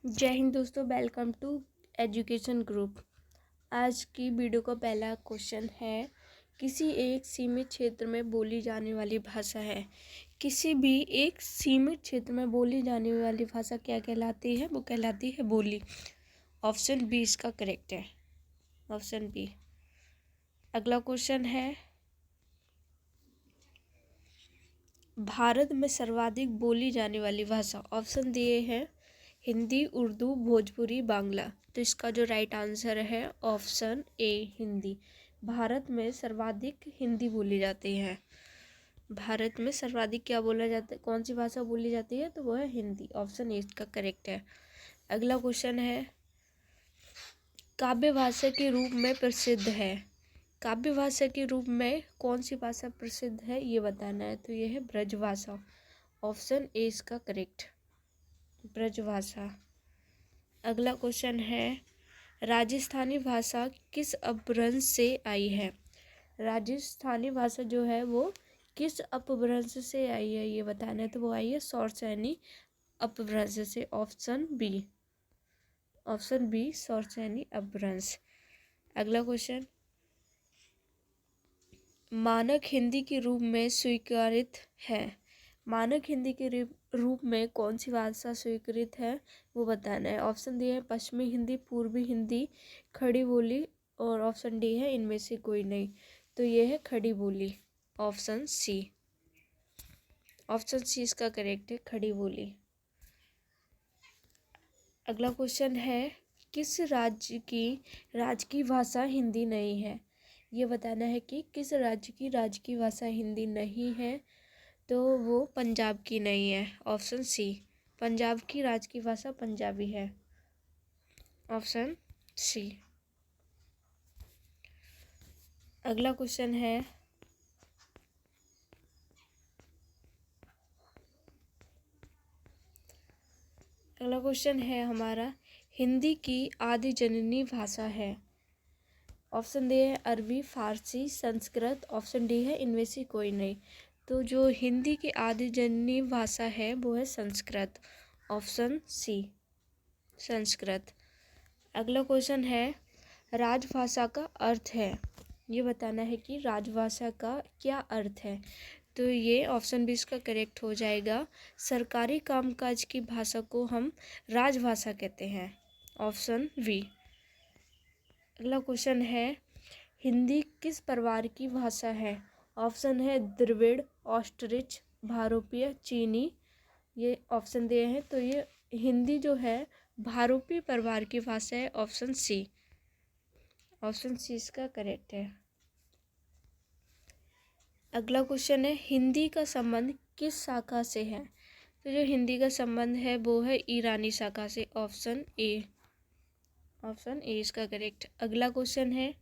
जय हिंद दोस्तों, welcome to education group. आज की वीडियो का पहला क्वेश्चन है, किसी एक सीमित क्षेत्र में बोली जाने वाली भाषा है। किसी भी एक सीमित क्षेत्र में बोली जाने वाली भाषा क्या कहलाती है? वो कहलाती है बोली। ऑप्शन बी इसका करेक्ट है, ऑप्शन बी। अगला क्वेश्चन है, भारत में सर्वाधिक बोली जाने वाली भाषा। ऑप्शन दिए हैं हिंदी, उर्दू, भोजपुरी, बांग्ला। तो इसका जो राइट आंसर है ऑप्शन ए, हिंदी। भारत में सर्वाधिक हिंदी बोली जाती है। भारत में सर्वाधिक क्या बोला जाता है, कौन सी भाषा बोली जाती है? तो वो है हिंदी। ऑप्शन ए इसका करेक्ट है। अगला क्वेश्चन है, काव्य भाषा के रूप में प्रसिद्ध है। काव्य भाषा के रूप में कौन सी भाषा प्रसिद्ध है, ये बताना है। तो ये है ब्रजभाषा। ऑप्शन ए इसका करेक्ट, ब्रजभाषा। अगला क्वेश्चन है, राजस्थानी भाषा किस अपभ्रंश से आई है? राजस्थानी भाषा जो है वो किस अपभ्रंश से आई है, ये बताना है। तो वो आई है सौरसैनी अपभ्रंश से। Option B, option B Shauraseni अपभ्रंश। अगला क्वेश्चन, मानक हिंदी के रूप में स्वीकृत है। मानक हिंदी के रूप में कौन सी भाषा स्वीकृत है, वो बताना है। ऑप्शन दिए हैं पश्चिमी हिंदी, पूर्वी हिंदी, खड़ी बोली, और ऑप्शन डी है इनमें से कोई नहीं। तो ये है खड़ी बोली, ऑप्शन सी। ऑप्शन सी इसका करेक्ट है, खड़ी बोली। अगला क्वेश्चन है, किस राज्य की भाषा हिंदी नहीं है? ये बताना है कि किस राज्य की भाषा हिंदी नहीं है। तो वो पंजाब की नहीं है। ऑप्शन सी, पंजाब की राज्य की भाषा पंजाबी है। Option C. अगला क्वेश्चन है, अगला क्वेश्चन है हमारा, हिंदी की आदि जननी भाषा है। ऑप्शन डी है अरबी, फारसी, संस्कृत। ऑप्शन डी है इनमें से कोई नहीं। तो जो हिंदी की आदि जननी भाषा है वो है संस्कृत। Option C, Sanskrit. अगला क्वेश्चन है, राजभाषा का अर्थ है। ये बताना है कि राजभाषा का क्या अर्थ है। तो ये ऑप्शन बी इसका करेक्ट हो जाएगा। सरकारी कामकाज की भाषा को हम राजभाषा कहते हैं। Option B. अगला क्वेश्चन है, हिंदी किस परिवार की भाषा है? ऑप्शन है द्रविड़, ऑस्ट्रिच, भारोपीय, चीनी। ये ऑप्शन दिए हैं। तो ये हिंदी जो है भारोपीय परिवार की भाषा है। ऑप्शन सी, ऑप्शन सी इसका करेक्ट है। अगला क्वेश्चन है, हिंदी का संबंध किस शाखा से है? तो जो हिंदी का संबंध है वो है ईरानी शाखा से। ऑप्शन ए, ऑप्शन ए इसका करेक्ट। अगला क्वेश्चन है,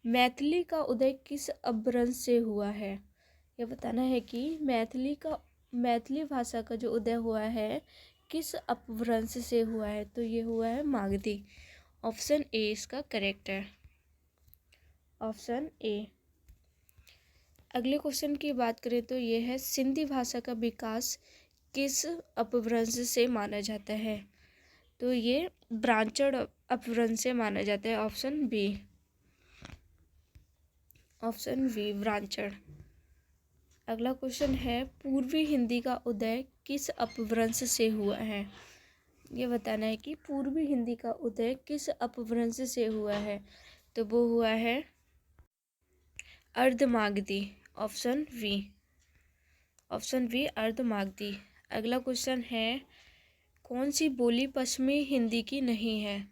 मैथिली का उदय किस अपभ्रंश से हुआ है? यह बताना है कि मैथिली भाषा का जो उदय हुआ है किस अपभ्रंश से हुआ है। तो ये हुआ है मागधी। ऑप्शन ए इसका करेक्ट है, ऑप्शन ए। अगले क्वेश्चन की बात करें तो ये है, सिंधी भाषा का विकास किस अपभ्रंश से माना जाता है? तो ये ब्रांचड अपभ्रंश से माना जाता है। Option B, option B branched. अगला क्वेश्चन है, पूर्वी हिंदी का उदय किस अपभ्रंश से हुआ है? ये बताना है कि पूर्वी हिंदी का उदय किस अपभ्रंश से हुआ है। तो वो हुआ है Ardhamagadhi. Option B, option B Ardhamagadhi. अगला क्वेश्चन है, कौन सी बोली पश्चिमी हिंदी की नहीं है?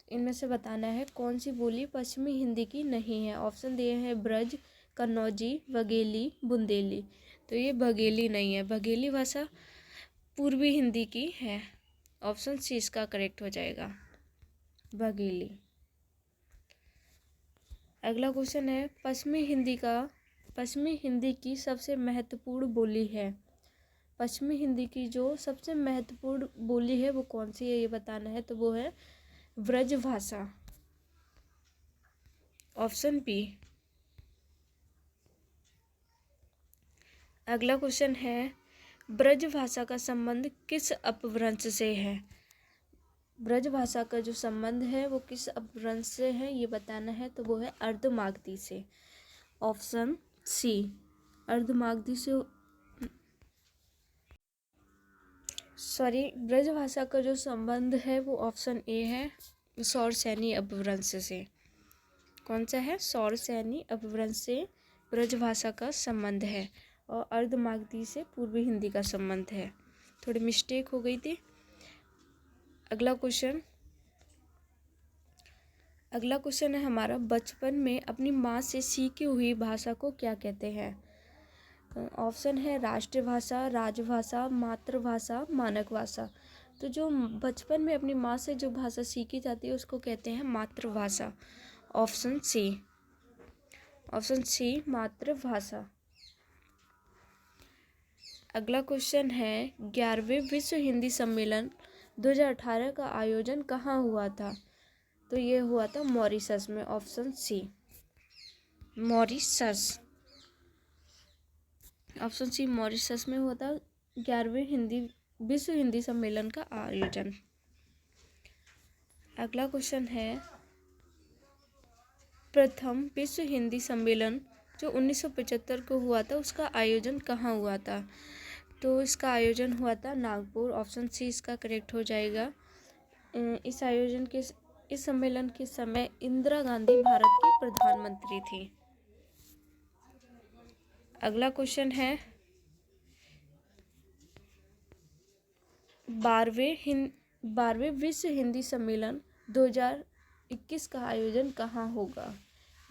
इनमें से बताना है कौन सी बोली पश्चिमी हिंदी की नहीं है। ऑप्शन दिए हैं ब्रज, कन्नौजी, बघेली, बुंदेली। तो ये बघेली नहीं है, बघेली भाषा पूर्वी हिंदी की है। ऑप्शन सी इसका करेक्ट हो जाएगा, बघेली। अगला क्वेश्चन है, पश्चिमी हिंदी की सबसे महत्वपूर्ण बोली है। पश्चिमी हिंदी की जो सबसे महत्वपूर्ण बोली है वो कौन सी है, ये बताना है। तो वो है ब्रजभाषा। Option B. अगला क्वेश्चन है, ब्रजभाषा का संबंध किस अपभ्रंश से है? ब्रजभाषा का जो संबंध है वो किस अपभ्रंश से है ये बताना है, तो वो है अर्धमागधी से। ऑप्शन सी, अर्धमागधी से। ब्रजभाषा का जो संबंध है वो ऑप्शन ए है, सौरसैनी अपभ्रंश से। कौन सा है? सौरसैनी अपभ्रंश से ब्रजभाषा का संबंध है, और अर्धमागधी से पूर्वी हिंदी का संबंध है। थोड़ी मिस्टेक हो गई थी। अगला क्वेश्चन है हमारा, बचपन में अपनी माँ से सीखी हुई भाषा को क्या कहते हैं? ऑप्शन है राष्ट्रभाषा, राजभाषा, मातृभाषा, मानक भाषा। तो जो बचपन में अपनी माँ से जो भाषा सीखी जाती है उसको कहते हैं मातृभाषा। ऑप्शन सी मातृभाषा। अगला क्वेश्चन है, 11वें विश्व हिंदी सम्मेलन 2018 का आयोजन कहाँ हुआ था? तो ये हुआ था मॉरिशस में। Option C Mauritius. Option C Mauritius में हुआ था 11वें विश्व हिंदी सम्मेलन का आयोजन। अगला क्वेश्चन है, प्रथम विश्व हिंदी सम्मेलन जो 1975 को हुआ था उसका आयोजन कहाँ हुआ था? तो इसका आयोजन हुआ था नागपुर। ऑप्शन सी इसका करेक्ट हो जाएगा। इस सम्मेलन के समय इंदिरा गांधी भारत की प्रधानमंत्री थी। अगला क्वेश्चन है, 12वें विश्व हिंदी सम्मेलन 2021 का आयोजन कहाँ होगा?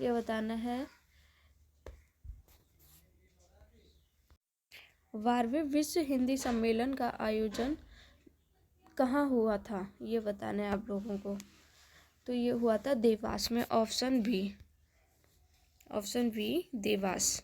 यह बताना है। 12वें विश्व हिंदी सम्मेलन का आयोजन कहाँ हुआ था ये बताना है आप लोगों को। तो ये हुआ था देवास में। Option B Dewas.